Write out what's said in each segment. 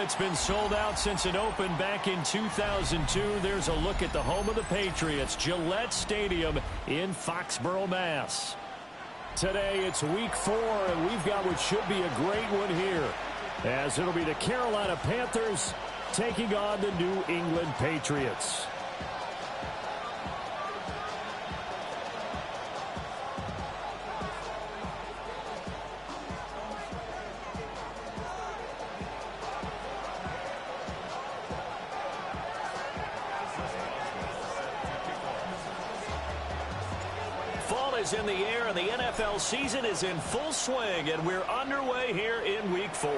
that's been sold out since it opened back in 2002. There's a look at the home of the Patriots, Gillette Stadium in Foxborough, Mass. Today it's week 4, and we've got what should be a great one here, as it'll be the Carolina Panthers taking on the New England Patriots. Fall is in the air, and the NFL season is in full swing, and we're underway here in week 4.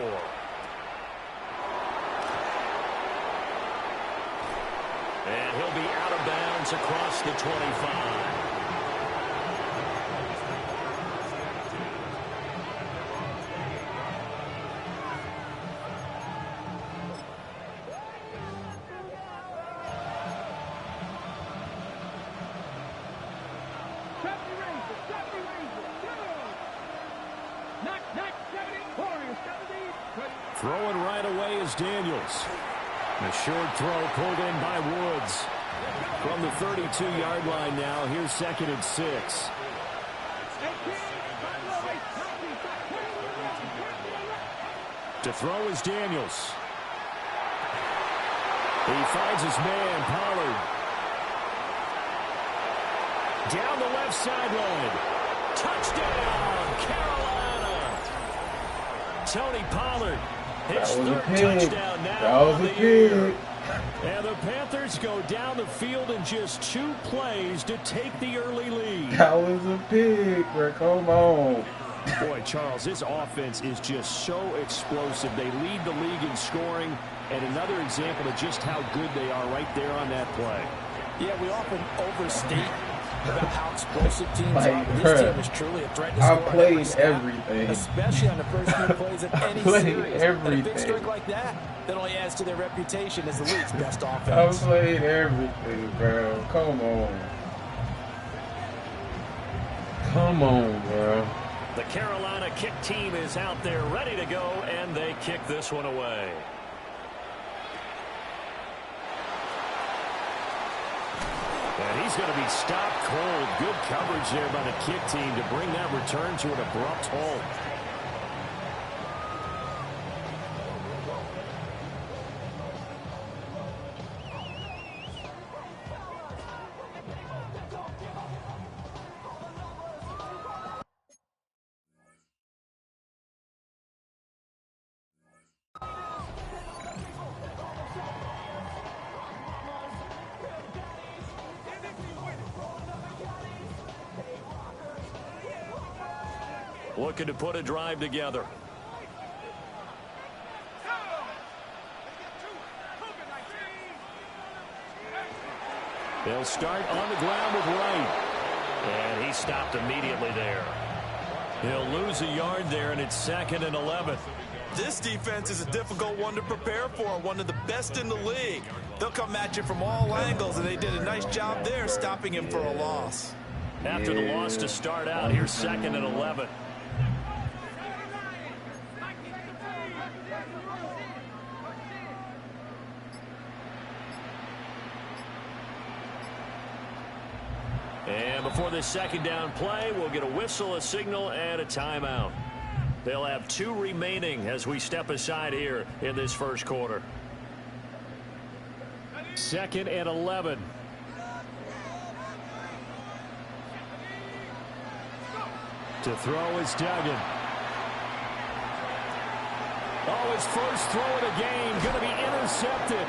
And he'll be out of bounds across the 25. Throwing right away is Daniels. The short throw pulled in by Woods. From the 32-yard line now, here's 2nd and 6. To throw is Daniels. He finds his man, Pollard. Down the left sideline. Touchdown, Carolina. Tony Pollard. His third touchdown now on the year. And the Panthers go down the field in just 2 plays to take the early lead. That was a pick, bro. Come on. Boy, Charles, this offense is just so explosive. They lead the league in scoring, and another example of just how good they are right there on that play. Yeah, we often overstate about how explosive teams are. This team is truly a threat to score. I played everything. Especially on the first few plays of any series. And a big streak like that only adds to their reputation as the league's best offense. I played everything, bro. Come on. Come on, bro. The Carolina kick team is out there ready to go, and they kick this one away. And he's going to be stopped cold. Good coverage there by the kick team to bring that return to an abrupt halt. Looking to put a drive together. They'll start on the ground with Wright. And he stopped immediately there. He'll lose a yard there, and it's 2nd and 11. This defense is a difficult one to prepare for, one of the best in the league. They'll come at you from all angles, and they did a nice job there stopping him for a loss. After the loss to start out, here's 2nd and 11. And before this 2nd down play, we'll get a whistle, a signal, and a timeout. They'll have 2 remaining as we step aside here in this first quarter. 2nd and 11. To throw is Duggan. Oh, his first throw of the game going to be intercepted.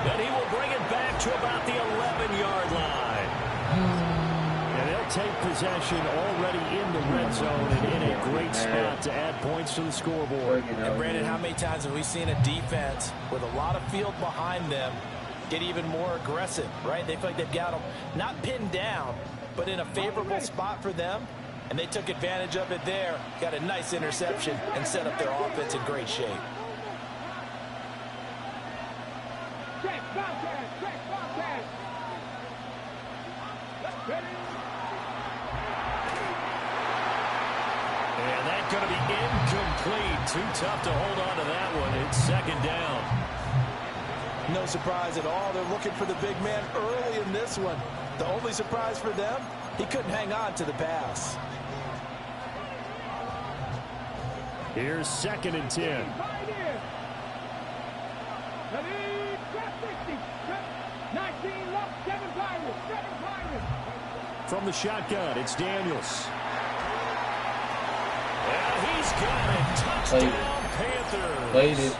And he will bring it back to about the 11-yard line. And they'll take possession already in the red zone and in a great spot to add points to the scoreboard. And Brandon, how many times have we seen a defense with a lot of field behind them get even more aggressive, right? They feel like they've got them not pinned down, but in a favorable spot for them. And they took advantage of it there, got a nice interception, and set up their offense in great shape. And that's going to be incomplete. Too tough to hold on to that one. It's second down. No surprise at all. They're looking for the big man early in this one. The only surprise for them, he couldn't hang on to the pass. Here's second and 10. From the shotgun, it's Daniels. And he's got it. Touchdown, Panthers. Played it.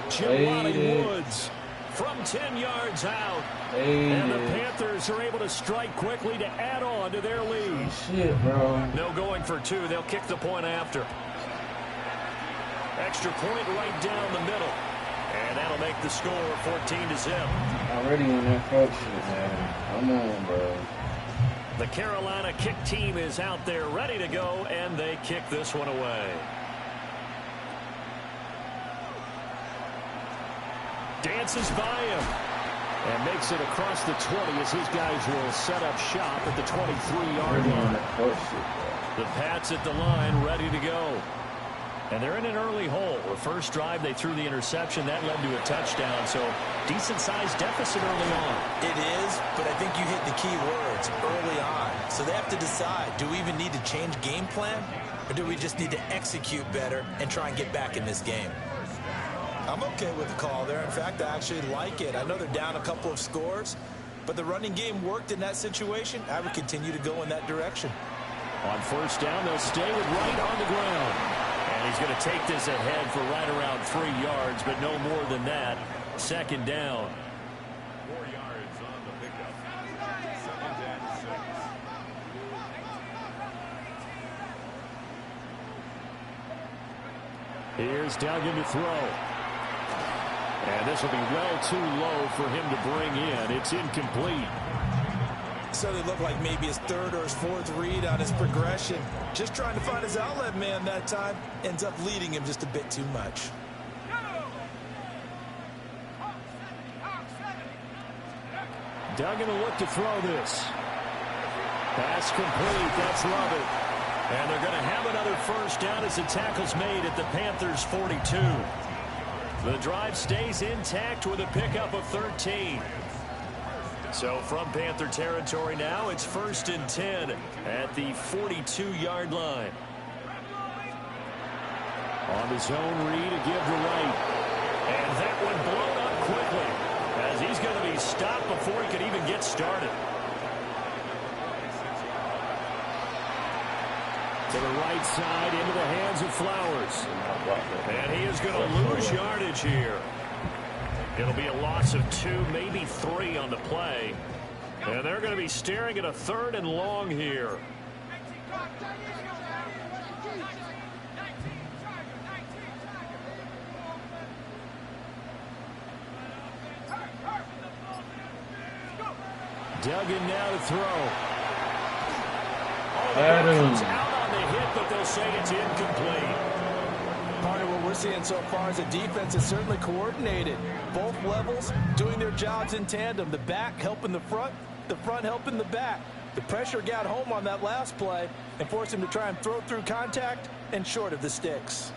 Jelani Woods from 10 yards out. And the Panthers are able to strike quickly to add on to their lead. Shit, bro. No going for two. They'll kick the point after. Extra point right down the middle. And that'll make the score 14-0. Already on that fuck shit, man. Come on, bro. The Carolina kick team is out there ready to go, and they kick this one away. Dances by him and makes it across the 20 as his guys will set up shop at the 23-yard line. The Pats at the line ready to go. And they're in an early hole. The first drive, they threw the interception. That led to a touchdown, so decent-sized deficit early on. It is, but I think you hit the key words, early on. So they have to decide, do we even need to change game plan, or do we just need to execute better and try and get back in this game? I'm okay with the call there. In fact, I actually like it. I know they're down a couple of scores, but the running game worked in that situation. I would continue to go in that direction. On first down, they'll stay with Wright on the ground. And he's going to take this ahead for right around 3 yards, but no more than that. Second down. 4 yards on the pickup. Second and 6. Here's Duggan to throw. And this will be well too low for him to bring in. It's incomplete. So they look like maybe his third or his fourth read on his progression. Just trying to find his outlet man that time. Ends up leading him just a bit too much. Duggan will look to throw this. Pass complete. That's Lovett. And they're going to have another first down as the tackle's made at the Panthers' 42. The drive stays intact with a pickup of 13. So from Panther territory now, it's 1st and 10 at the 42-yard line. On the zone read to give to Wright. And that one blown up quickly as he's going to be stopped before he could even get started. To the right side, into the hands of Flowers. And he is going to lose yardage here. It'll be a loss of 2, maybe 3 on the play. And they're going to be staring at a 3rd and long here. Duggan now to throw. Oh, the ball comes out on the hit, but they'll say it's incomplete. Part of what we're seeing so far is the defense is certainly coordinated. Both levels doing their jobs in tandem. The back helping the front helping the back. The pressure got home on that last play and forced him to try and throw through contact and short of the sticks.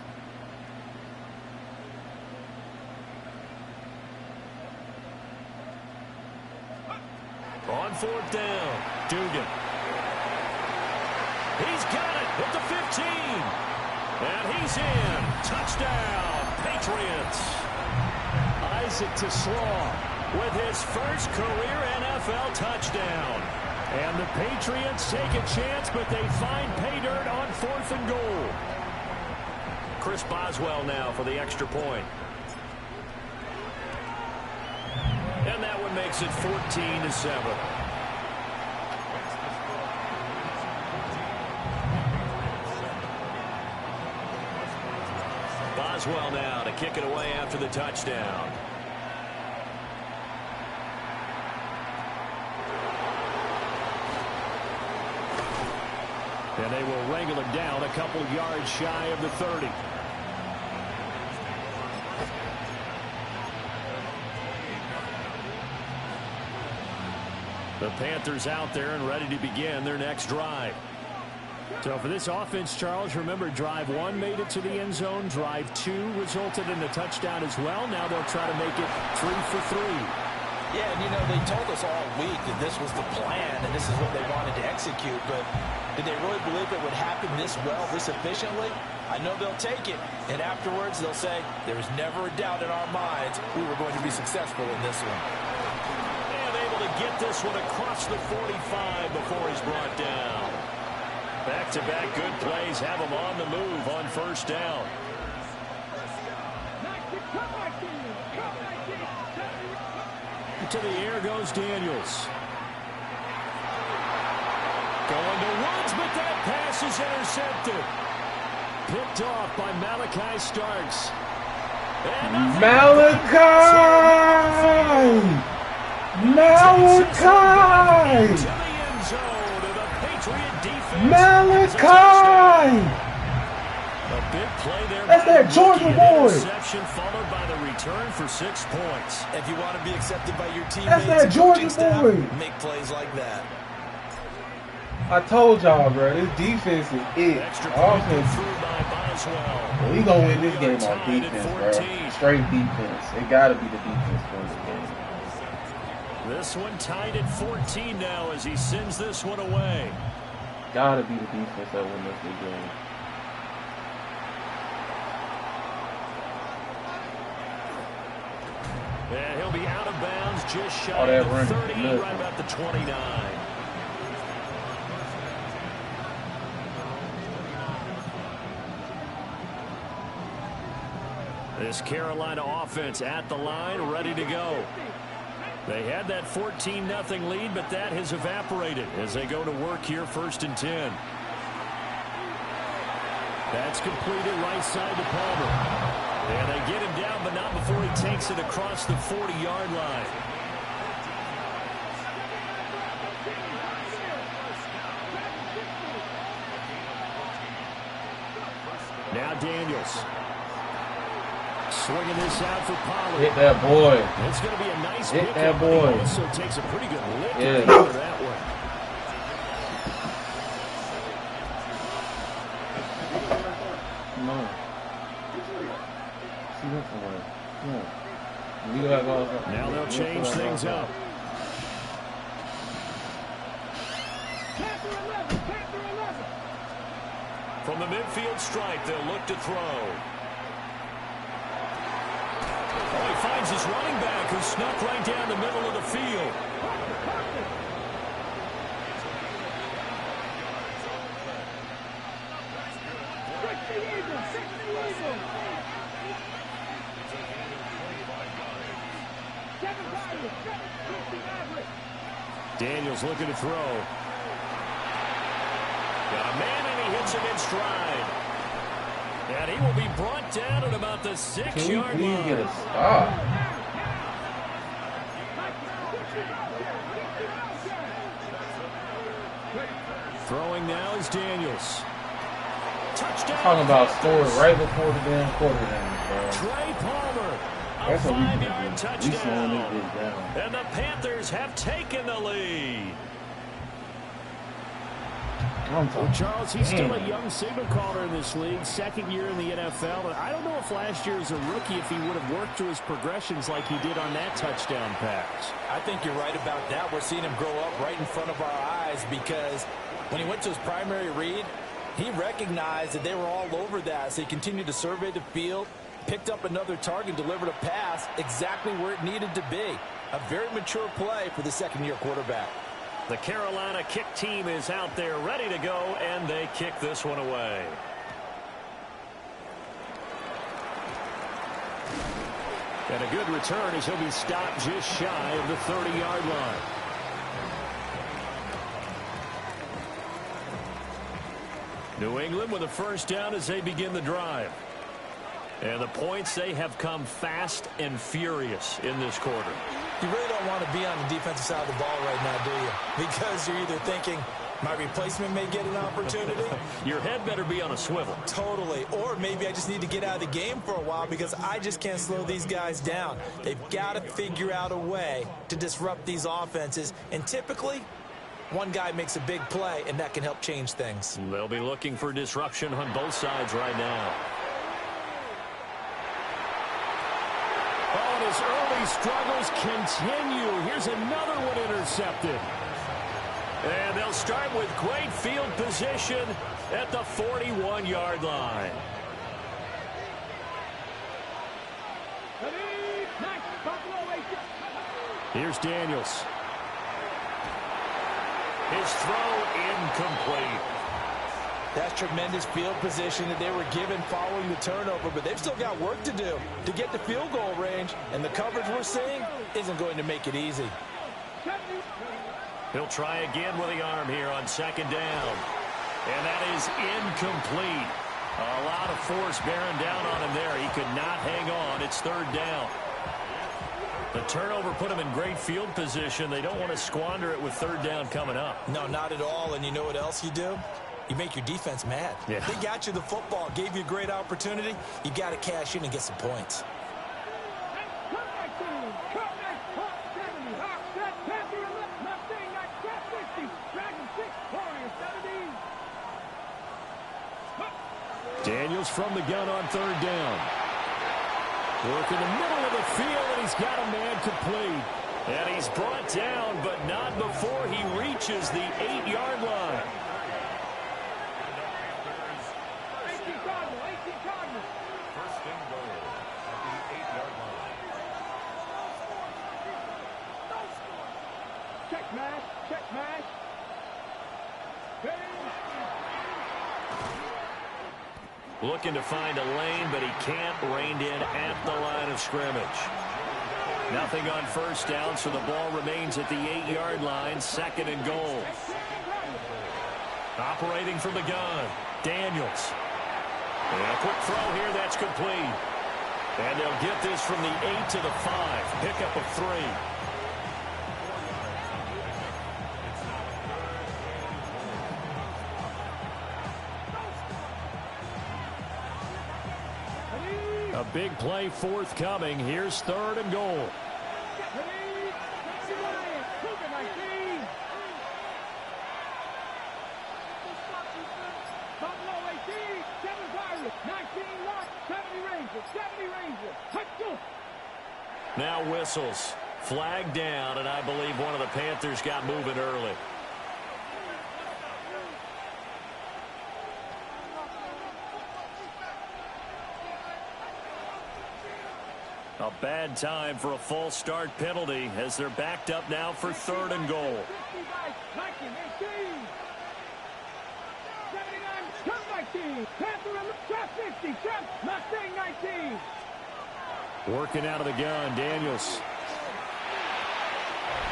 On 4th down, Dugan. He's got it at the 15. And he's in. Touchdown, Patriots. Isaac Tesslaw with his first career NFL touchdown. And the Patriots take a chance, but they find pay dirt on 4th and goal. Chris Boswell now for the extra point. And that one makes it 14-7. Boswell now to kick it away after the touchdown. And they will wrangle him down a couple yards shy of the 30. The Panthers out there and ready to begin their next drive. So for this offense, Charles, remember, drive 1 made it to the end zone. Drive 2 resulted in a touchdown as well. Now they'll try to make it 3 for 3. Yeah, and, you know, they told us all week that this was the plan and this is what they wanted to execute. But did they really believe it would happen this well, this efficiently? I know they'll take it. And afterwards, they'll say, there was never a doubt in our minds we were going to be successful in this one. And able to get this one across the 45 before he's brought down. Back-to-back good plays have him on the move on first down. To the air goes Daniels. Going to Woods, but that pass is intercepted. Picked off by Malachi Starks. Malachi! A big play there. That's that Georgia boy. Interception followed by the return for 6 points. If you want to be accepted by your teammates, that's that Georgia boy. Make plays like that. I told y'all, bro, this defense is it. Offense. We gonna win this game on defense, bro. Straight defense. It gotta be the defense for this game. This one tied at 14 now as he sends this one away. Gotta be the defense that win this game. And he'll be out of bounds just shy of the 30, right about the 29. This Carolina offense at the line, ready to go. They had that 14-0 lead, but that has evaporated as they go to work here, 1st and 10. That's completed right side to Palmer. And they get him down, but not before he takes it across the 40-yard line. Now Daniels. Swinging this out for Pollard. Hit that boy. It's going to be a nice hit pick that boy. He also takes a pretty good lick yeah. after that one. Come on. See that somewhere. Come on. Now they'll change things up. From the midfield stripe, they'll look to throw. Oh, he finds his running back who snuck right down the middle of the field. Daniels looking to throw. Got a man and he hits him in stride. And he will be brought down at about the 6-yard line. Can we get a stop? Throwing now is Daniels. Touchdown. I'm talking about scoring right before the damn quarter ends, bro. Trey Palmer. A 5-yard touchdown. And the Panthers have taken the lead. Well, Charles, he's still a young signal caller in this league, 2nd year in the NFL. And I don't know if last year as a rookie, if he would have worked through his progressions like he did on that touchdown pass. I think you're right about that. We're seeing him grow up right in front of our eyes because when he went to his primary read, he recognized that they were all over that. So he continued to survey the field, picked up another target, delivered a pass exactly where it needed to be. A very mature play for the 2nd-year quarterback. The Carolina kick team is out there ready to go, and they kick this one away. And a good return as he'll be stopped just shy of the 30-yard line. New England with a 1st down as they begin the drive. And the points, they have come fast and furious in this quarter. You really don't want to be on the defensive side of the ball right now, do you? Because you're either thinking, my replacement may get an opportunity. Your head better be on a swivel. Totally. Or maybe I just need to get out of the game for a while because I just can't slow these guys down. They've got to figure out a way to disrupt these offenses. And typically, One guy makes a big play, and that can help change things. They'll be looking for disruption on both sides right now. Oh, and his early struggles continue. Here's another one intercepted. And they'll start with great field position at the 41-yard line. Here's Daniels. His throw incomplete. That's tremendous field position that they were given following the turnover, but they've still got work to do to get to field goal range, and the coverage we're seeing isn't going to make it easy. He'll try again with the arm here on second down. And that is incomplete. A lot of force bearing down on him there. He could not hang on. It's third down. The turnover put him in great field position. They don't want to squander it with third down coming up. No, not at all. And you know what else you do? You make your defense mad. Yeah. They got you the football, gave you a great opportunity. You got to cash in and get some points. Daniels from the gun on third down. Work in the middle of the field, and he's got a man complete. And he's brought down, but not before he reaches the 8-yard line. First and goal at the 8-yard line. Check match, check match. Looking to find a lane, but he can't rein in at the line of scrimmage. Nothing on first down, so the ball remains at the 8-yard line, second and goal. Operating from the gun, Daniels. And a quick throw here, that's complete. And they'll get this from the 8 to the 5. Pickup of 3. A big play forthcoming. Here's third and goal. Now whistles. Flag down, and I believe one of the Panthers got moving early. A bad time for a false start penalty as they're backed up now for third and goal. Working out of the gun, Daniels.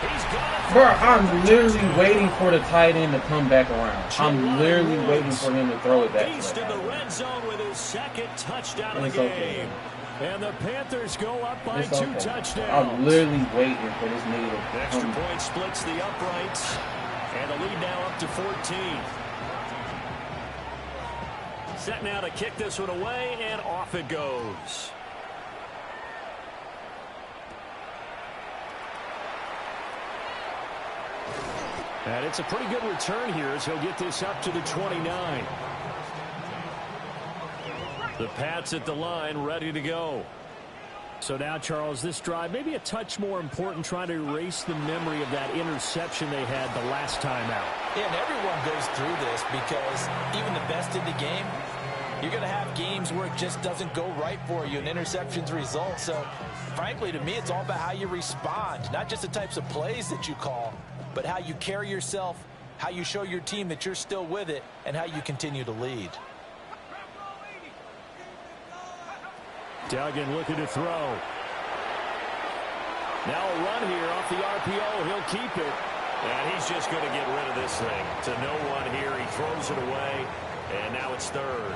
He's got it. Bro, I'm literally waiting for the tight end to come back around. I'm literally waiting for him to throw it back. Beast in the red zone with his second touchdown of the game. Okay. And the Panthers go up by 2 touchdowns. I'm literally waiting for this nigga to Extra point splits the uprights. And the lead now up to 14. Set now to kick this one away, and off it goes. And it's a pretty good return here as he'll get this up to the 29. The Pats at the line, ready to go. So now, Charles, this drive maybe a touch more important, trying to erase the memory of that interception they had the last time out. Yeah, and everyone goes through this because even the best in the game, you're going to have games where it just doesn't go right for you, and interceptions result. So, frankly, to me, it's all about how you respond, not just the types of plays that you call, but how you carry yourself, how you show your team that you're still with it, and how you continue to lead. Duggan looking to throw. Now a run here off the RPO. He'll keep it. And he's just going to get rid of this thing. To no one here. He throws it away. And now it's third.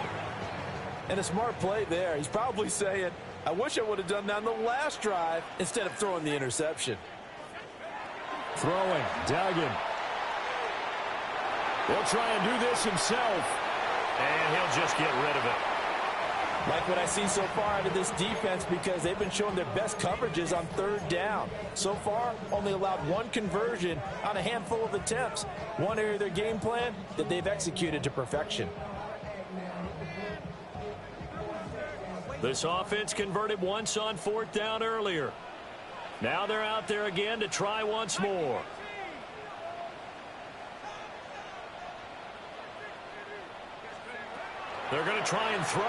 And a smart play there. He's probably saying, I wish I would have done that on the last drive instead of throwing the interception. Throwing. Duggan. He'll try and do this himself. And he'll just get rid of it. Like what I see so far out of this defense because they've been showing their best coverages on third down. So far, only allowed one conversion on a handful of attempts. One area of their game plan that they've executed to perfection. This offense converted once on fourth down earlier. Now they're out there again to try once more. They're going to try and throw.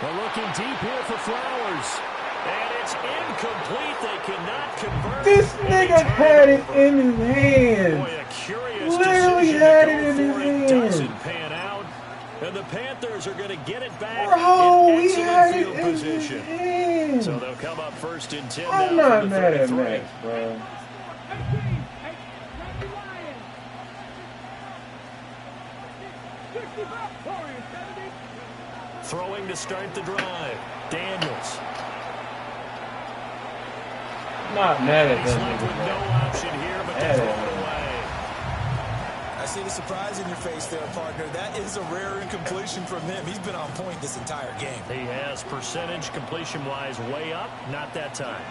They're looking deep here for Flowers. And it's incomplete. They cannot convert. This nigga had it in his hand. Boy, a curious Literally decision had to it go in his for it. hand. Doesn't pan out. And the Panthers are going to get it back Bro, in he had excellent it field in position. his hand. So they'll come up first and 10 I'm now not from the mad at 33. Max, bro. Throwing to start the drive. Daniels. Not mad at He's that left nigga, with bro. no option here but to throw it away. I see the surprise in your face there, partner. That is a rare incompletion from him. He's been on point this entire game. He has percentage completion-wise way up. Not that time.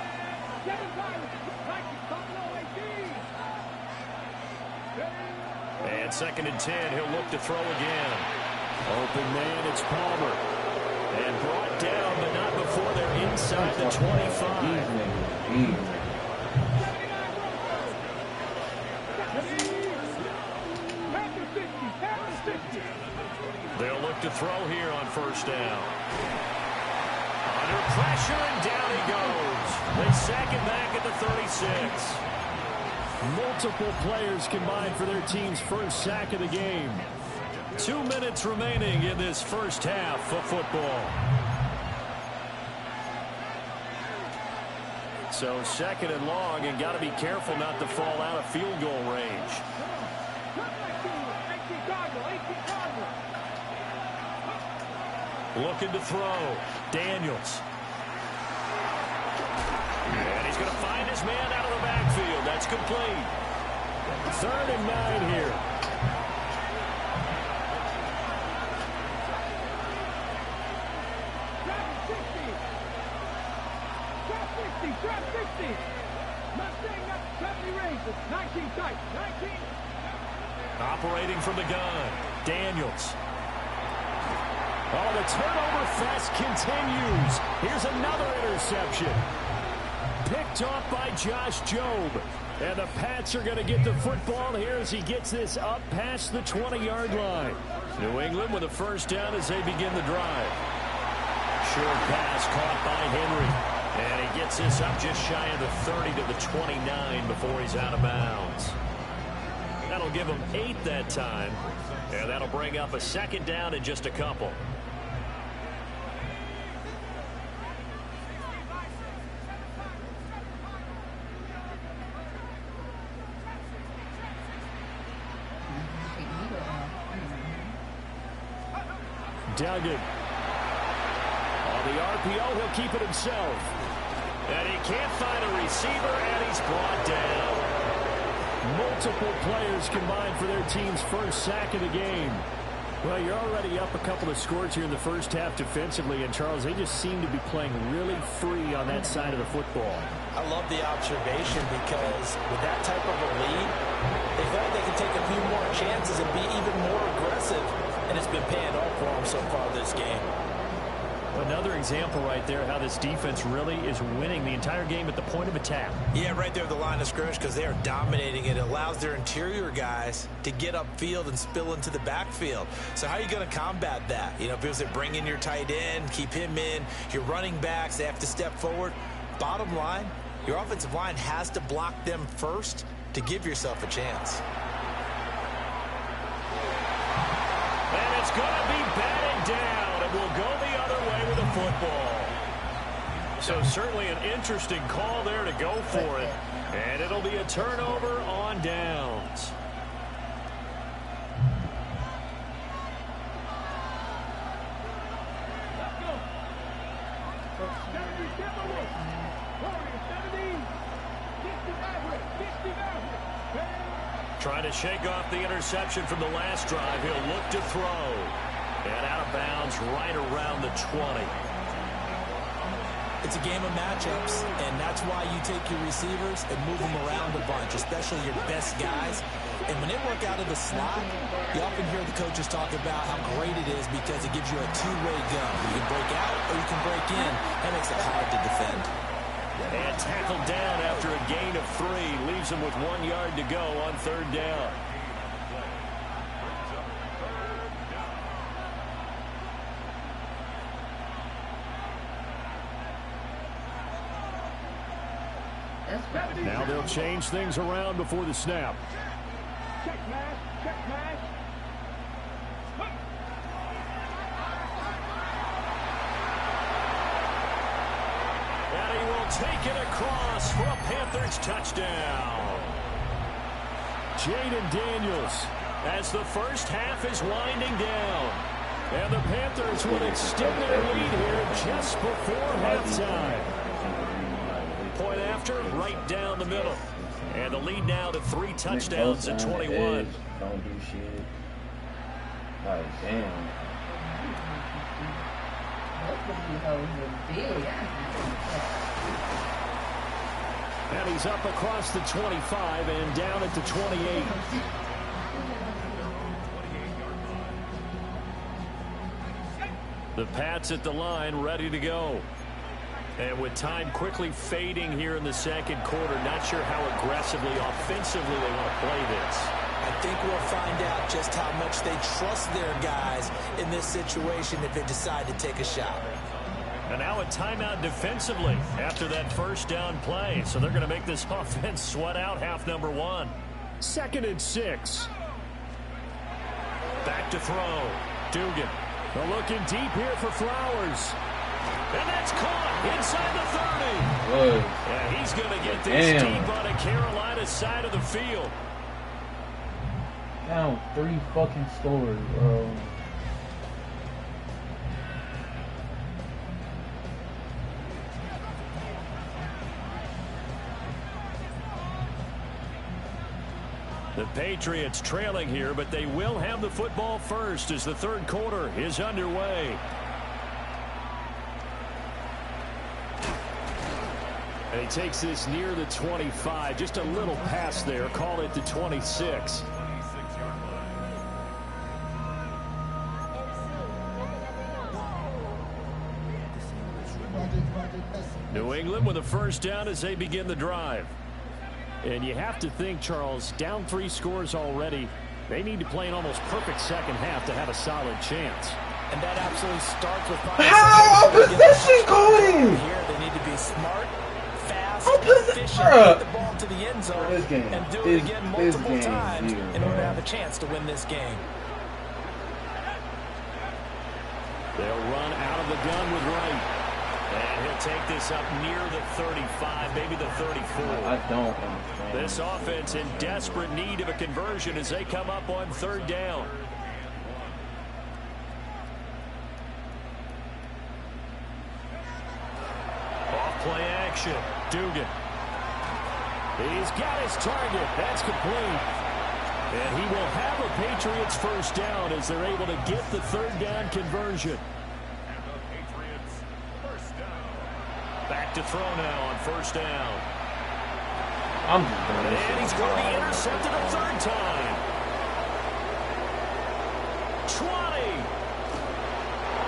And second and 10, he'll look to throw again. Open man, it's Palmer. And brought down, but not before they're inside the 25. They'll look to throw here on first down. Under pressure, and down he goes. They sack him back at the 36. Multiple players combined for their team's first sack of the game. 2 minutes remaining in this first half of football. So second and long, and got to be careful not to fall out of field goal range. Looking to throw. Daniels. And he's going to find his man out of the backfield. That's complete. 3rd and 9 here. Operating from the gun. Daniels. Oh, the turnover fest continues. Here's another interception. Picked off by Josh Jobe. And the Pats are going to get the football here as he gets this up past the 20-yard line. New England with a first down as they begin the drive. Short pass caught by Henry. And he gets this up just shy of the 30 to the 29 before he's out of bounds. That'll give him 8 that time. And that'll bring up a second down in just a couple. Duggan. On the RPO, he'll keep it himself. And he can't find a receiver, and he's brought down. Multiple players combined for their team's first sack of the game. Well, you're already up a couple of scores here in the first half defensively, and Charles, they just seem to be playing really free on that side of the football. I love the observation because with that type of a lead, they feel like they can take a few more chances and be even more aggressive, and it's been paying off for them so far this game. Another example right there how this defense really is winning the entire game at the point of attack. Yeah, right there at the line of scrimmage because they are dominating it. It allows their interior guys to get upfield and spill into the backfield. So how are you going to combat that? You know, because they bring in your tight end, keep him in, your running backs, they have to step forward. Bottom line, your offensive line has to block them first to give yourself a chance. And it's going to be batted down. It will go the other way with the football. So certainly an interesting call there to go for it. And it'll be a turnover on downs. Trying to shake off the interception from the last drive. He'll look to throw. And out of bounds right around the 20. It's a game of matchups, and that's why you take your receivers and move them around a bunch, especially your best guys. And when they work out of the slot, you often hear the coaches talk about how great it is because it gives you a two-way gun. You can break out or you can break in. That makes it hard to defend. And tackled down after a gain of 3. Leaves him with 1 yard to go on 3rd down. Now they'll change things around before the snap. Check mash, check mash. And he will take it across for a Panthers touchdown. Jaden Daniels as the first half is winding down. And the Panthers will extend their lead here just before halftime. Point after, right down the middle. And the lead now to 3 touchdowns at 21. Don't do shit. Like, damn. And he's up across the 25 and down at the 28. The Pats at the line, ready to go. And with time quickly fading here in the 2nd quarter, not sure how aggressively, offensively they want to play this. I think we'll find out just how much they trust their guys in this situation if they decide to take a shot. And now a timeout defensively after that first down play. So they're going to make this offense sweat out half number 1. 2nd and 6. Back to throw. Dugan. They're looking deep here for Flowers. And that's caught inside the 30. Yeah, he's going to get this deep on a Carolina side of the field. Down 3 fucking scores, bro. The Patriots trailing here, but they will have the football first as the 3rd quarter is underway. And he takes this near the 25, just a little pass there, call it the 26. New England with a first down as they begin the drive. And you have to think, Charles, down 3 scores already. They need to play an almost perfect second half to have a solid chance. And that absolutely starts with how opposition going? Here they need to be smart, fast, efficient, get the ball to the end zone, and do it again multiple times in order to have a chance to win this game. They'll run out of the gun with Wright. And he'll take this up near the 35, maybe the 34. I don't understand. This offense in desperate need of a conversion as they come up on 3rd down. Off-play action. Dugan. He's got his target. That's complete. And he will have a Patriots first down as they're able to get the 3rd down conversion. Back to throw now on 1st down. And he's going to be intercepted a 3rd time. 20.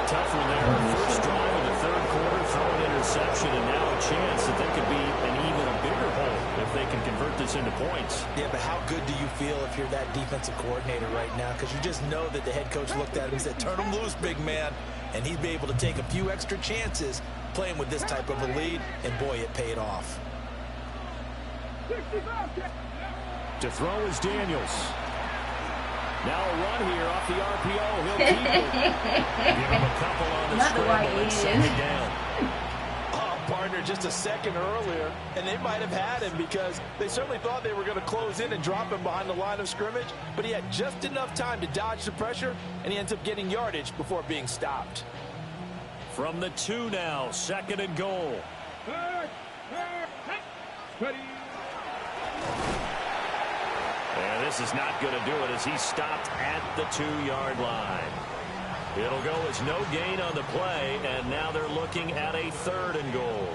Tough one there. First drive of the 3rd quarter, throw an interception, and now a chance that there could be an even a bigger hole if they can convert this into points. Yeah, but how good do you feel if you're that defensive coordinator right now? Because you just know that the head coach looked at him and said, turn him loose, big man. And he'd be able to take a few extra chances playing with this type of a lead, and boy, it paid off. To throw is Daniels. Now a run here off the RPO. He'll keep it. Give him a couple on the scramble and 2nd down. Partner just a second earlier, and they might have had him because they certainly thought they were going to close in and drop him behind the line of scrimmage, but he had just enough time to dodge the pressure, and he ends up getting yardage before being stopped. From the 2 now, 2nd and goal. And this is not going to do it as he's stopped at the 2-yard line. It'll go as no gain on the play, and now they're looking at a 3rd and goal.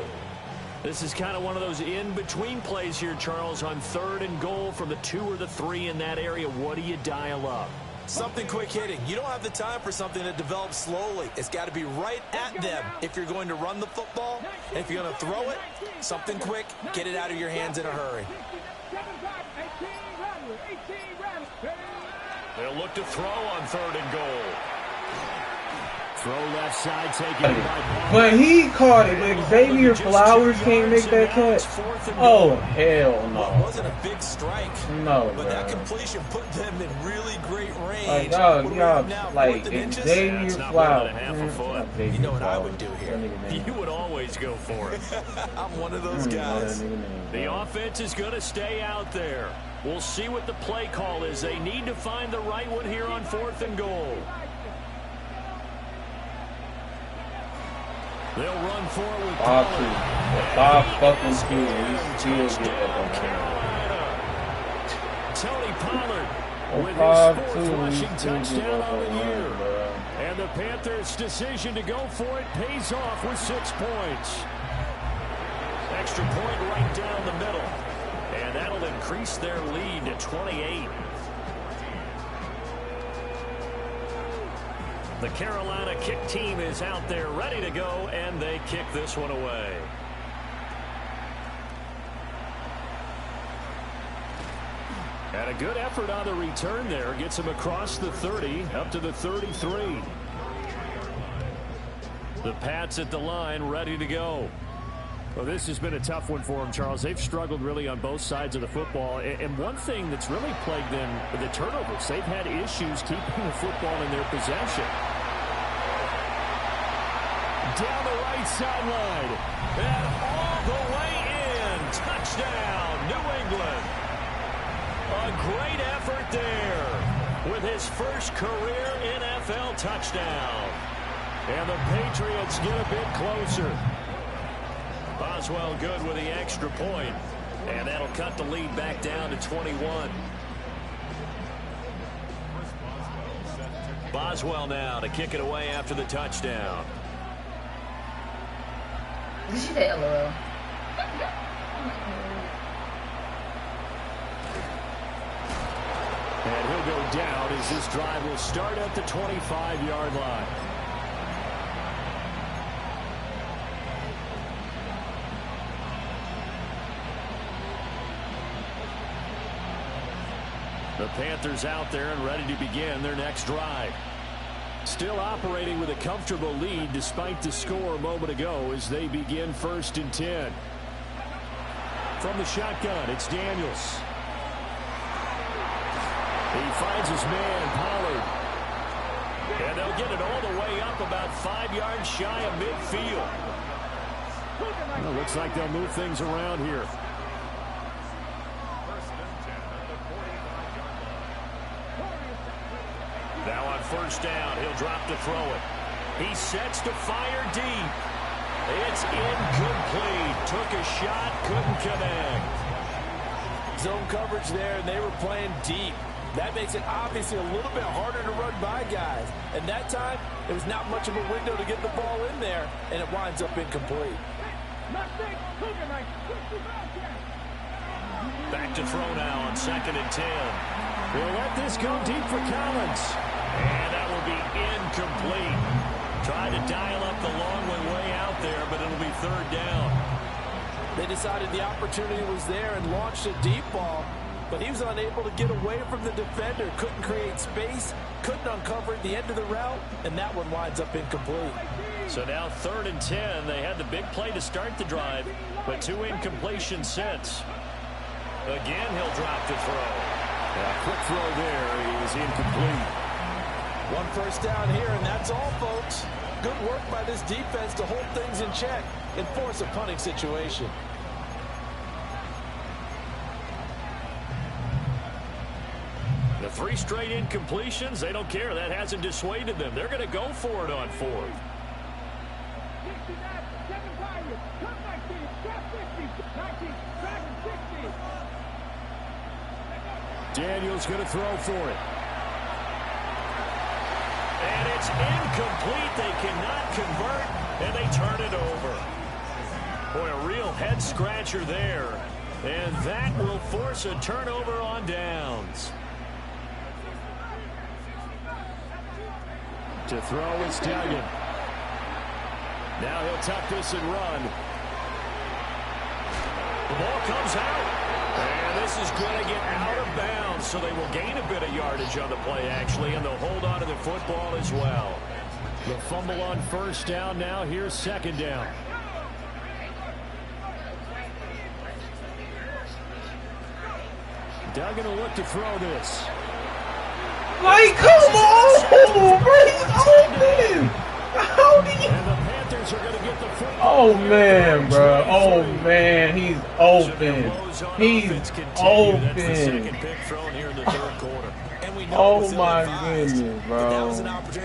This is kind of one of those in-between plays here, Charles, on 3rd and goal from the 2 or the 3 in that area. What do you dial up? Something quick hitting. You don't have the time for something that develops slowly. It's got to be right at them if you're going to run the football. And if you're going to throw it, something quick, get it out of your hands in a hurry. They'll look to throw on 3rd and goal. Throw left side, taken by But he caught it. But Xavier Flowers can't make that catch. Oh, hell no. Well, it wasn't a big strike. No, but bro. that completion put them in really great range. Like, y'all, like, Xavier Flowers. You know what I would do here? You would always go for it. I'm one of those guys. The offense is going to stay out there. We'll see what the play call is. They need to find the right one here on 4th and goal. They'll run forward with Pollard. 5 fucking skills. He still get up on Carolina. Tony Pollard with his 4th rushing touchdown on the year. And the Panthers' decision to go for it pays off with 6 points. Extra point right down the middle. And that'll increase their lead to 28. The Carolina kick team is out there ready to go, and they kick this one away. And a good effort on the return there. Gets him across the 30, up to the 33. The Pats at the line, ready to go. Well, this has been a tough one for them, Charles. They've struggled really on both sides of the football. And one thing that's really plagued them with the turnovers, they've had issues keeping the football in their possession. Down the right sideline. And all the way in. Touchdown, New England. A great effort there with his first career NFL touchdown. And the Patriots get a bit closer. Boswell good with the extra point. And that'll cut the lead back down to 21. Boswell now to kick it away after the touchdown. Did you say LOL? And he'll go down as this drive will start at the 25-yard line. The Panthers out there and ready to begin their next drive. Still operating with a comfortable lead despite the score a moment ago as they begin 1st and 10. From the shotgun, it's Daniels. He finds his man, Pollard. And they'll get it all the way up about 5 yards shy of midfield. Well, looks like they'll move things around here. Now on 1st down, he'll drop to throw it. He sets to fire deep. It's incomplete. Took a shot, couldn't connect. Zone coverage there, and they were playing deep. That makes it obviously a little bit harder to run by guys. And that time, it was not much of a window to get the ball in there, and it winds up incomplete. Back to throw now on 2nd and 10. They'll let this go deep for Collins. And that will be incomplete. Tried to dial up the long way out there, but it'll be 3rd down. They decided the opportunity was there and launched a deep ball, but he was unable to get away from the defender. Couldn't create space, couldn't uncover at the end of the route, and that one winds up incomplete. So now 3rd and 10. They had the big play to start the drive, but 2 incompletions since. Again, he'll drop to throw. A quick throw there is incomplete. 1 first down here, and that's all, folks. Good work by this defense to hold things in check and force a punting situation. The 3 straight incompletions, they don't care. That hasn't dissuaded them. They're going to go for it on 4th. Daniels going to throw for it. And it's incomplete. They cannot convert, and they turn it over. Boy, a real head-scratcher there. And that will force a turnover on downs. To throw is Duggan. Now he'll tuck this and run. The ball comes out. And this is going to get out of bounds, so they will gain a bit of yardage on the play, actually, and they'll hold on to the football as well. The fumble on first down now. Here's second down. Duggan will look to throw this. Like, come on, bro, he's open. How do you? And the Panthers are going to get the football. Oh man, bro. Oh man, he's open. He's open. Oh my goodness, bro.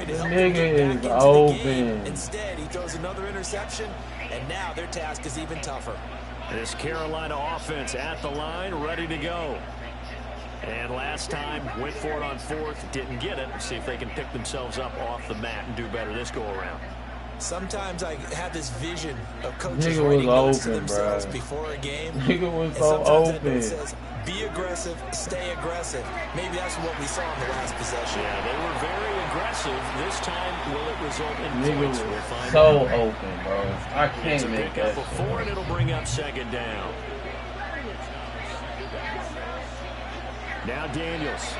This nigga is open. Instead, he throws another interception, and now their task is even tougher. This Carolina offense at the line, ready to go. And last time, went for it on fourth, didn't get it. See if they can pick themselves up off the mat and do better this go-around. Sometimes I have this vision of coaches writing notes to themselves before a game. Nigga was so open. It says, be aggressive, stay aggressive. Maybe that's what we saw in the last possession. Yeah, they were very aggressive. This time, will it result in points? We'll find so out. Open, bro. I can't make that. Before, and it'll bring up second down. Now Daniels.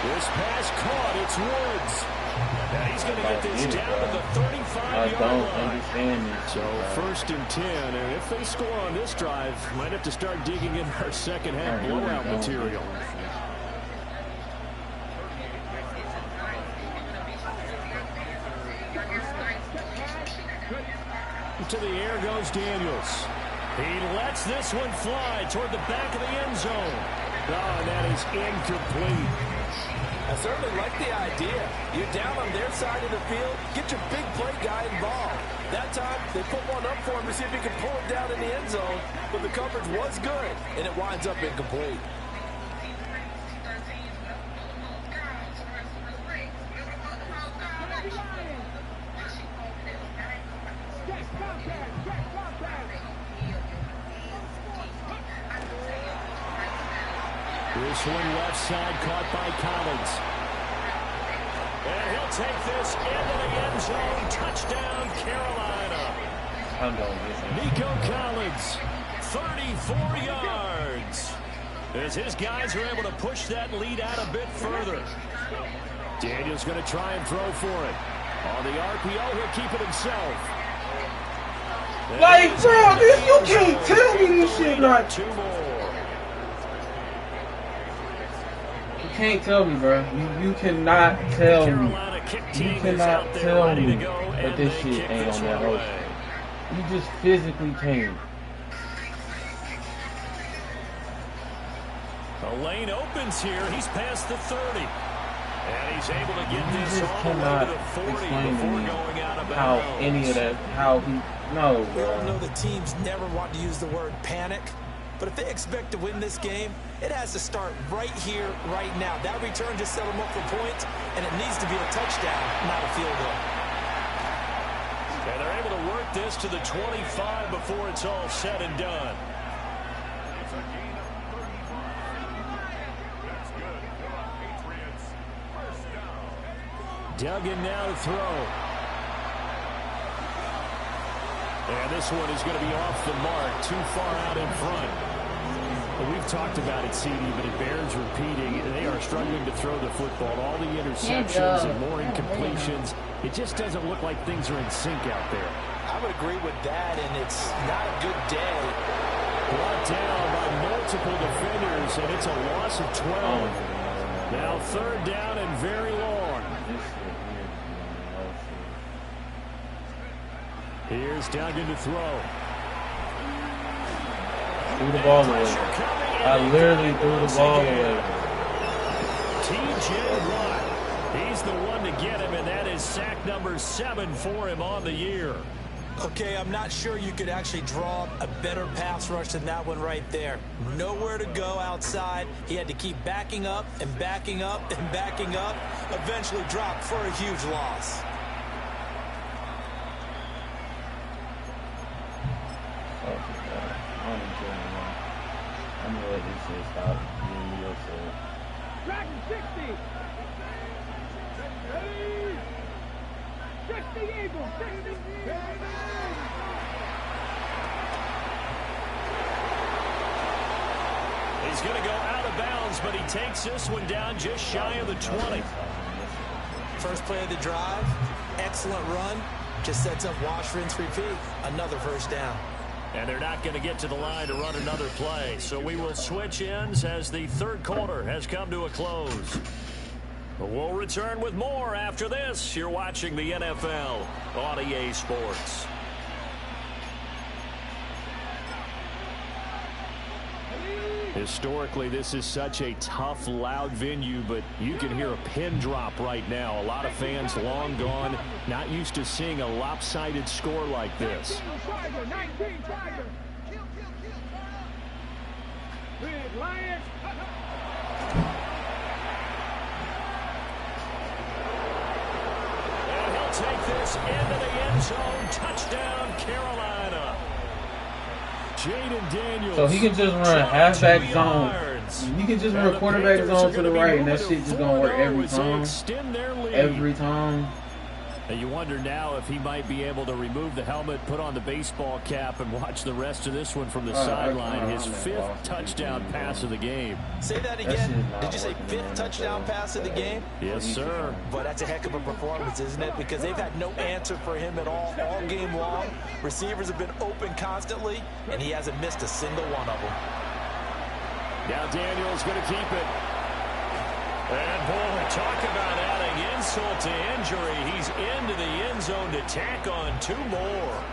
This pass caught. It's Woods. Now he's going to get this down to the 35-yard line. I don't understand this. So first and 10, and if they score on this drive, might have to start digging in our second half blowout material. To the air goes Daniels. He lets this one fly toward the back of the end zone. Oh, and that is incomplete. I certainly like the idea. You're down on their side of the field. Get your big play guy involved. That time, they put one up for him to see if he can pull it down in the end zone. But the coverage was good, and it winds up incomplete. This one left side caught by Collins. And he'll take this into the end zone. Touchdown, Carolina. I'm going to Nico Collins, 34 yards. As his guys are able to push that lead out a bit further. Daniel's going to try and throw for it. On the RPO, he'll keep it himself. Like, bro, this, you can't tell me this shit not. Two more. You can't tell me, bro. You cannot tell me. You cannot tell me that this shit ain't on that road. You just physically can't. The lane opens here. He's past the 30. And he's able to get You this just all the way cannot to the 40 explain to before me going out of how bounds. any of that, how he, no, We all know bro. the teams never want to use the word panic. But if they expect to win this game, it has to start right here, right now. That return just set them up for points, and it needs to be a touchdown, not a field goal. And they're able to work this to the 25 before it's all said and done. Duggan now to throw. And this one is going to be off the mark, too far out in front. Well, we've talked about it, CD, but it bears repeating. They are struggling to throw the football. All the interceptions and more incompletions. It just doesn't look like things are in sync out there. I would agree with that, and it's not a good day. Brought down by multiple defenders, and it's a loss of 12. Now third down and very long. Here's Duggan to throw. Threw the ball away. I literally threw the ball away. T.J. Watt. He's the one to get him, and that is sack number 7 for him on the year. Okay, I'm not sure you could actually draw a better pass rush than that one right there. Nowhere to go outside. He had to keep backing up and backing up and backing up. Eventually dropped for a huge loss. I'm gonna let this shit stop. Dragon 60. 60 Eagles. 60. He's going to go out of bounds, but he takes this one down just shy of the 20. First play of the drive, excellent run. Just sets up wash, rinse, repeat. Another first down. And they're not going to get to the line to run another play. So we will switch ends as the third quarter has come to a close. We'll return with more after this. You're watching the NFL on EA Sports. Historically, this is such a tough, loud venue, but you can hear a pin drop right now. A lot of fans long gone, not used to seeing a lopsided score like this. 19 Tiger. Big Lions. And he'll take this into the end zone. Touchdown, Carolina. Jaden Daniels. So he can just run halfback zone. He can just run quarterback zone to the right, and that shit just gonna work every time. Every time. And you wonder now if he might be able to remove the helmet, put on the baseball cap, and watch the rest of this one from the sideline. His fifth touchdown pass of the game. Say that again. Did you say fifth touchdown pass of the game? Yes, sir. But that's a heck of a performance, isn't it? Because they've had no answer for him at all game long. Receivers have been open constantly, and he hasn't missed a single one of them. Now Daniels going to keep it. And boy, talk about adding insult to injury. He's into the end zone to tack on two more.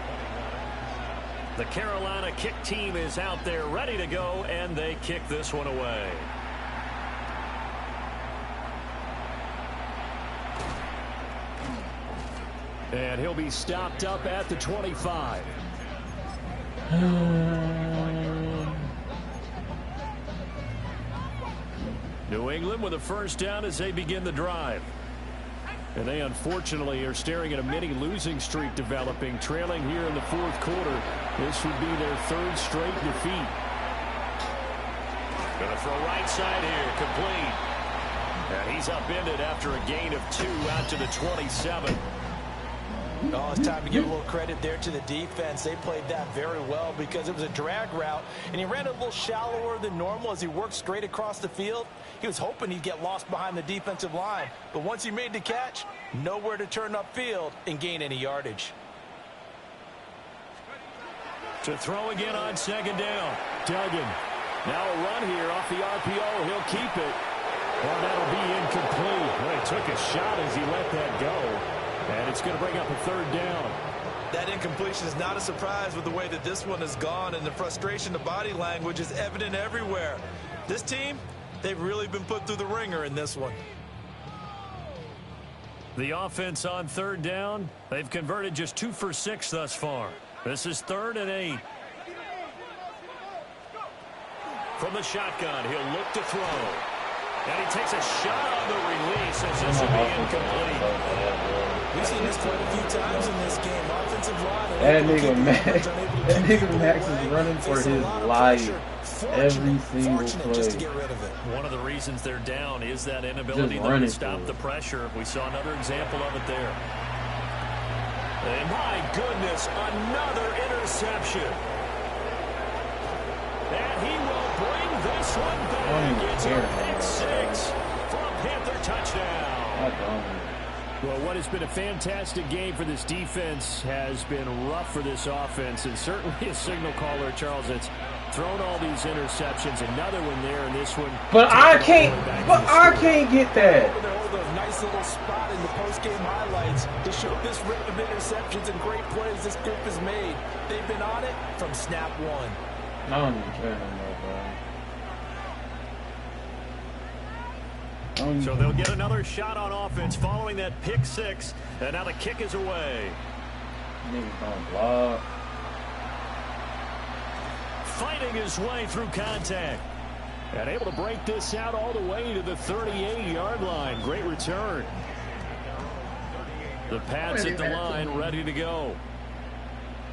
The Carolina kick team is out there ready to go, and they kick this one away. And he'll be stopped up at the 25. New England with a first down as they begin the drive. And they unfortunately are staring at a mini losing streak developing, trailing here in the fourth quarter. This would be their third straight defeat. Going to throw right side here, complete. And he's upended after a gain of 2 out to the 27. Oh, it's time to give a little credit there to the defense. They played that very well because it was a drag route, and he ran a little shallower than normal as he worked straight across the field. He was hoping he'd get lost behind the defensive line, but once he made the catch, nowhere to turn upfield and gain any yardage. To throw again on second down. Duggan. Now a run here off the RPO. He'll keep it. Well, that'll be incomplete. Well, he took a shot as he let that go. And it's going to bring up a third down. That incompletion is not a surprise with the way that this one has gone, and the frustration, the body language is evident everywhere. This team, they've really been put through the ringer in this one. The offense on third down, they've converted just 2 for 6 thus far. This is 3rd and 8. From the shotgun, he'll look to throw. And he takes a shot on the release as this will be incomplete. We've seen this quite a few times in this game. Offensive line. That nigga Max is running for his life every single play. Just to get rid of it. One of the reasons they're down is that inability to stop the pressure. We saw another example of it there. And my goodness, another interception. And he will bring this one back. It's a pick 6 for a Panther touchdown. Well, what has been a fantastic game for this defense has been rough for this offense, and certainly a signal caller, Charles, that's thrown all these interceptions. Another one there, and this one. But I can't get that. A nice little spot in the post-game highlights to show this rate of interceptions and great plays this group has made. They've been on it from snap one. I don't even care no more, bro. So they'll get another shot on offense following that pick 6, and now the kick is away. Niggas don't block. Fighting his way through contact. And able to break this out all the way to the 38-yard line. Great return. The Pats at the line, ready to go.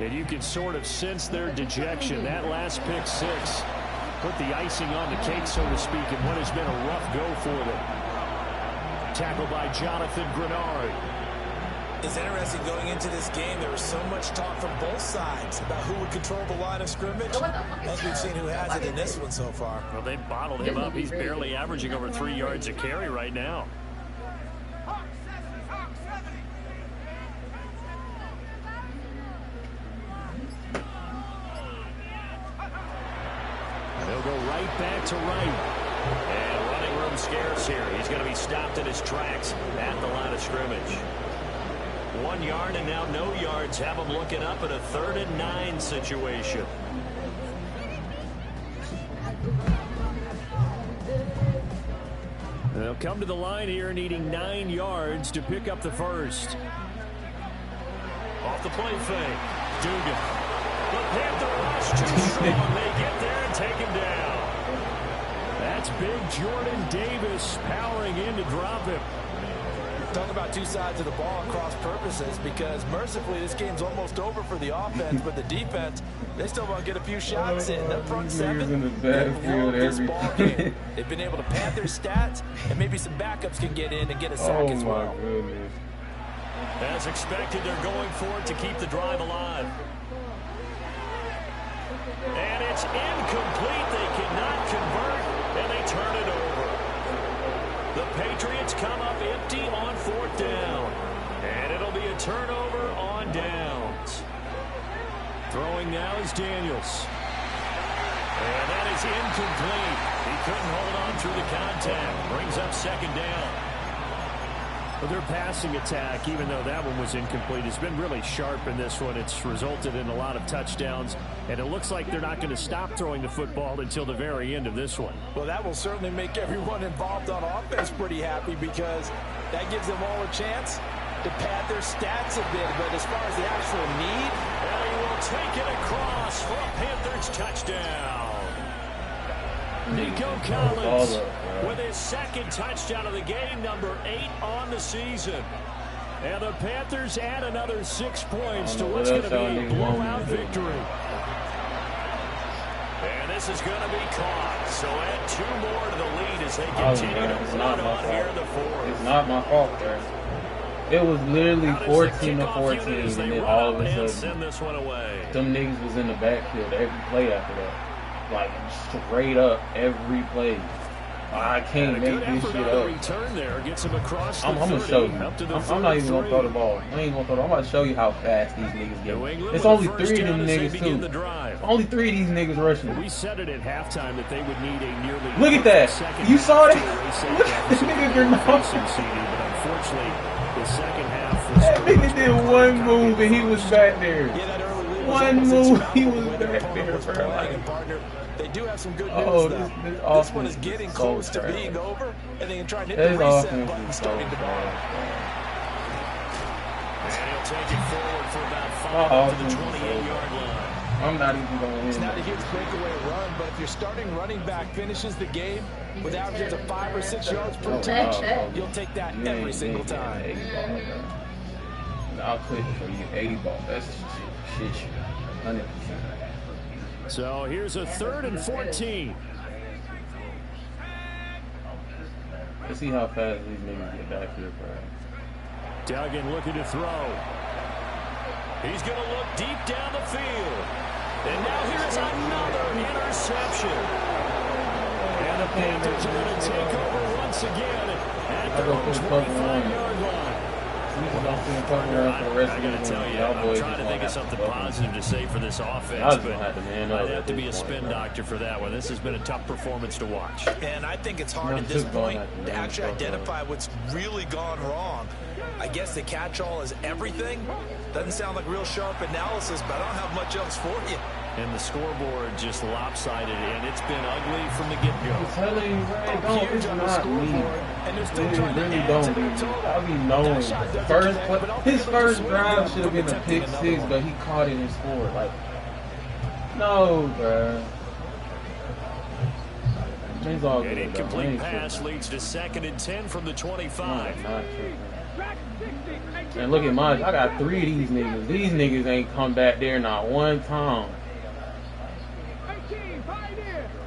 And you can sort of sense their dejection. That last pick six put the icing on the cake, so to speak, in what has been a rough go for them. Tackled by Jonathan Grenard. It's interesting going into this game. There was so much talk from both sides about who would control the line of scrimmage. As we've seen who has it in this one so far. Well, they bottled him up. He's barely averaging over 3 yards a carry right now. They'll go right back to right. And running room scarce here. He's going to be stopped in his tracks at the line of scrimmage. 1 yard and now no yards. Have him looking up at a 3rd and 9 situation. They'll come to the line here needing 9 yards to pick up the first. Off the play fake. Dugan. The Panther rush too strong. They get there and take him down. That's big Jordan Davis powering in to drop him. Talk about two sides of the ball across purposes, because mercifully this game's almost over for the offense, but the defense, they still want to get a few shots in. That front seven, in the backfield this ball game. They've been able to pad their stats, and maybe some backups can get in and get a sack as well. Oh my goodness. As expected, they're going for it to keep the drive alive. And it's incomplete. They cannot convert, and they turn it over. The Patriots come up empty on 4th down. And it'll be a turnover on downs. Throwing now is Daniels. And that is incomplete. He couldn't hold on through the contact. Brings up 2nd down. Well, their passing attack, even though that one was incomplete, has been really sharp in this one. It's resulted in a lot of touchdowns, and it looks like they're not going to stop throwing the football until the very end of this one. Well, that will certainly make everyone involved on offense pretty happy, because that gives them all a chance to pad their stats a bit. But as far as the actual need, and he will take it across for a Panthers touchdown. Nico Collins with his 2nd touchdown of the game, number 8 on the season. And the Panthers add another 6 points to what's going to be a blowout victory. And this is going to be caught. So add 2 more to the lead as they continue to run on here in the 4th. It's not my fault, bro. It was literally 14-14, and then all of a sudden, them niggas was in the backfield every play after that. Like, straight up every play. I can't make this shit up. I'm going to show you. I'm not even going to throw the ball. I ain't going to throw the ball. I'm going to show you how fast these niggas get. It's only 3 of them niggas, too. Only 3 of these niggas rushing. We said it at halftime that they would need a nearly... Look at that. You saw that? Look at the nigga Grenard. Unfortunately, the second half... That nigga did one move and he was back there. One move, he was back there, bro. They do have some good news, though. This one is getting close to being over, and they can try and hit the reset button starting tomorrow. And he'll take it forward for about 5 to the 28-yard line. I'm not even going to win. It's not a huge breakaway run, but if your starting running back finishes the game with averages of 5 or 6 yards per touch, you'll take that every single time. I'll click for you. 80 ball. That's shit. 100%. So here's a 3rd and 14. Let's see how fast these niggas get back here, bro. Duggan looking to throw. He's going to look deep down the field. And now here's another interception. And the Panthers are going to take over once again at their own 25-yard line. I got to tell you, I'm trying to think of something positive to say for this offense, but I'd have to be a spin doctor for that one. This has been a tough performance to watch. And I think it's hard at this point to actually identify what's really gone wrong. I guess the catch-all is everything, Doesn't sound like real sharp analysis, but I don't have much else for you. And the scoreboard just lopsided, and it's been ugly from the get-go. I'm telling you, bro, it's not me. It really don't. I'll be knowing. His first drive should have been a pick six, but he caught it and scored. Like, no, bro. It's all good. An incomplete pass leads to 2nd and 10 from the 25. And look at mine. I got 3 of these niggas. These niggas ain't come back there not one time.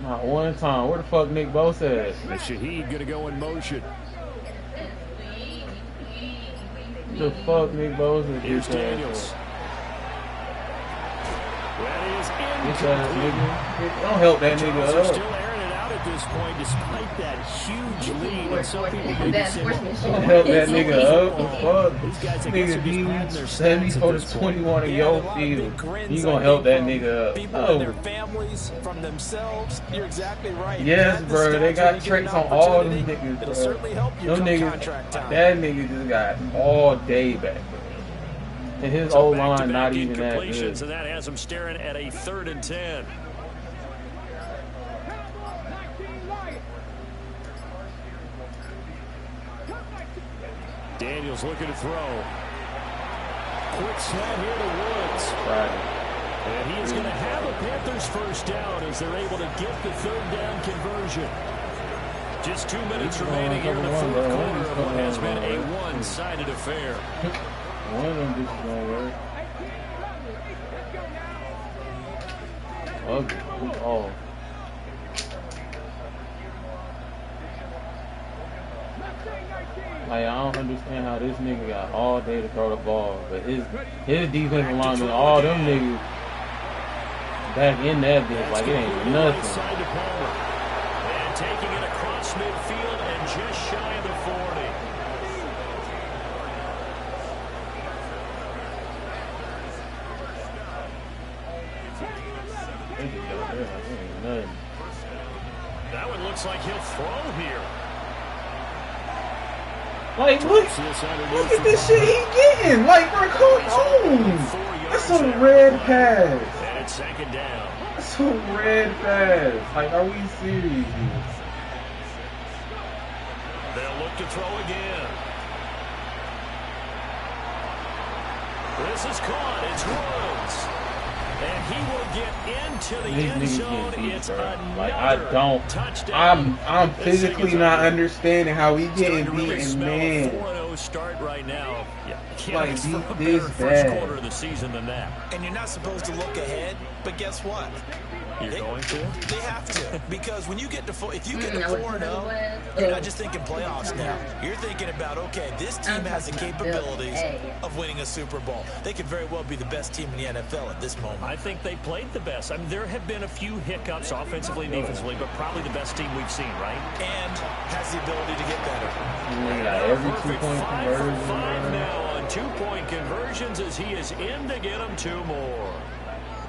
Not one time. Where the fuck Nick Bosa at? And Shaheed gonna go in motion. The fuck Nick Bosa? Here's Daniels. That is incomplete. Don't help that nigga up. Still airing it out at this point, despite that huge lead. And some people maybe say, don't help that nigga up. The fuck? This nigga huge 74 to 21 in your field. You gonna help that nigga up? People their families, from themselves. You're exactly right. Yes, bro. They got tricks on all them niggas, bro. Them niggas, that nigga just got all day back. And his old line not even that good. So that has him staring at a 3rd and 10. Daniels looking to throw. Quick snap here to Woods. And he is going to have a Panthers first down as they're able to get the 3rd down conversion. Just 2 minutes remaining here in the 4th quarter of what has been a one-sided affair. One of them bitches gonna work. Ugly. Oh. Like, I don't understand how this nigga got all day to throw the ball, but his defensive linemen, all them niggas back in that bitch, like it ain't nothing. And taking it across midfield and just shy of the 40. That one looks like he'll throw here. Like, look at this shit he getting. Like, bro, come on. That's a red pass. And it's 2nd down. That's a red pass. Like, are we serious here? They'll look to throw again. This is caught. It's Woods. And he will get into the end zone. It's another like, I don't. touchdown. I'm physically not understanding how we getting beaten, man. 4-0 start right now. Yeah, like beat this first bad. quarter of the season than that. And you're not supposed to look ahead, but guess what? You're going to? They have to, because when you get to if you get to 4-0, you're not just thinking playoffs now. You're thinking about, okay, this team has the capabilities of winning a Super Bowl. They could very well be the best team in the NFL at this moment. I think they played the best. I mean, there have been a few hiccups offensively and defensively, but probably the best team we've seen, right? And has the ability to get better. Yeah, every 2-point 5 for 5 conversion. now on 2-point conversions as he is in to get them 2 more.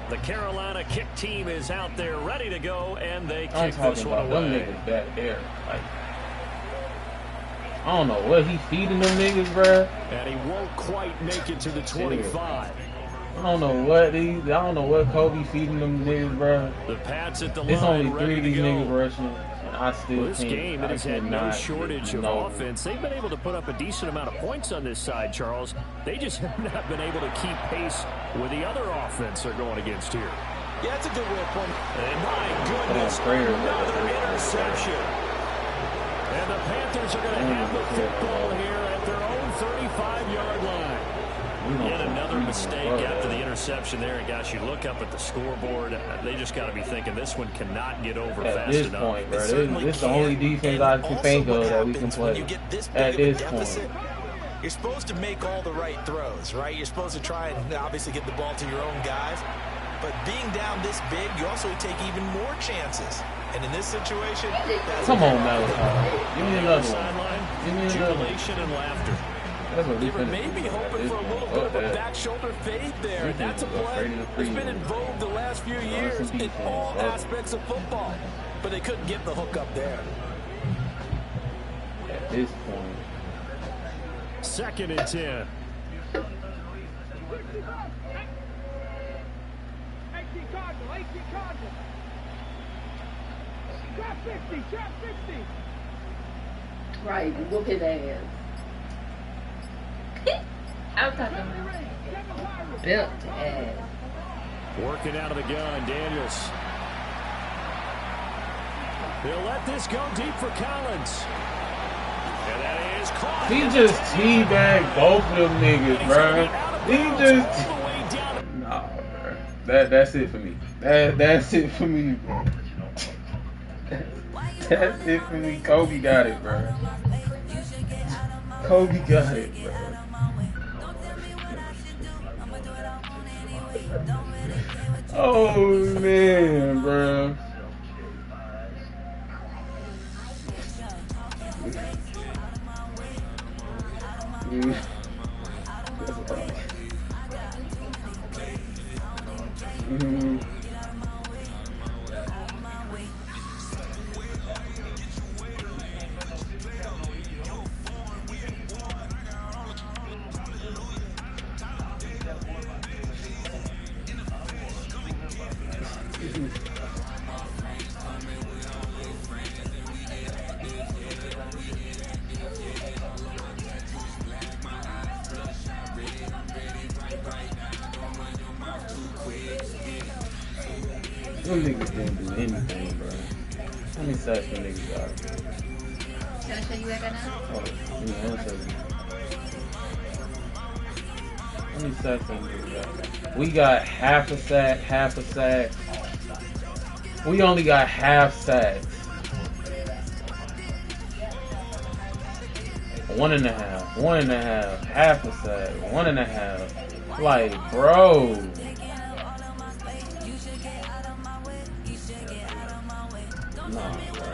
The Carolina kick team is out there ready to go, and they kick this one away. Them niggas back there. Like, I don't know what he feeding them niggas, bro. And he won't quite make it to the 25. I don't know what Kobe feeding them niggas, bro. The Pats at the It's line, only 3 of these niggas rushing. I still this game, it has had no shortage of offense. They've been able to put up a decent amount of points on this side, Charles. They just have not been able to keep pace with the other offense they're going against here. Yeah, that's a good way of putting it. And my goodness, another interception. And the Panthers are going to have the football here at their own 35-yard line. Yet another mistake after the interception there. And gosh, you look up at the scoreboard, they just got to be thinking this one cannot get over fast this enough. Point, bro. This is the only defense I can think of that we can play at this point. You're supposed to make all the right throws, right? You're supposed to try and obviously get the ball to your own guys. But being down this big, you also take even more chances. And in this situation, come on, Malachi. Give me another one. Give me another Jubilation and laughter. They were maybe hoping for a little bit of a back shoulder fade there. And that's a play that's been in vogue the last few years in all aspects of football. But they couldn't get the hook up there. At this point. 2nd and 10. Trap 50, trap 50. Right, whoop his ass. I'm talking about built ass. Working out of the gun, Daniels. He'll let this go deep for Collins. And that is caught. He just teabagged both of them niggas, bro. He just... Nah, bro. That's it for me. That's it for me, bro. That's it for me. Kobe got it, bro. Kobe got it, bro. Oh, man, bro. Them niggas didn't do anything, bro. How many sacks them niggas got? Can I show you that guy now? Oh, yeah, I'll show you. How many sacks them niggas got? We got half a sack, half a sack. We only got half sacks. 1.5, 1.5, half a sack, 1.5. Like, bro. Nah, bro.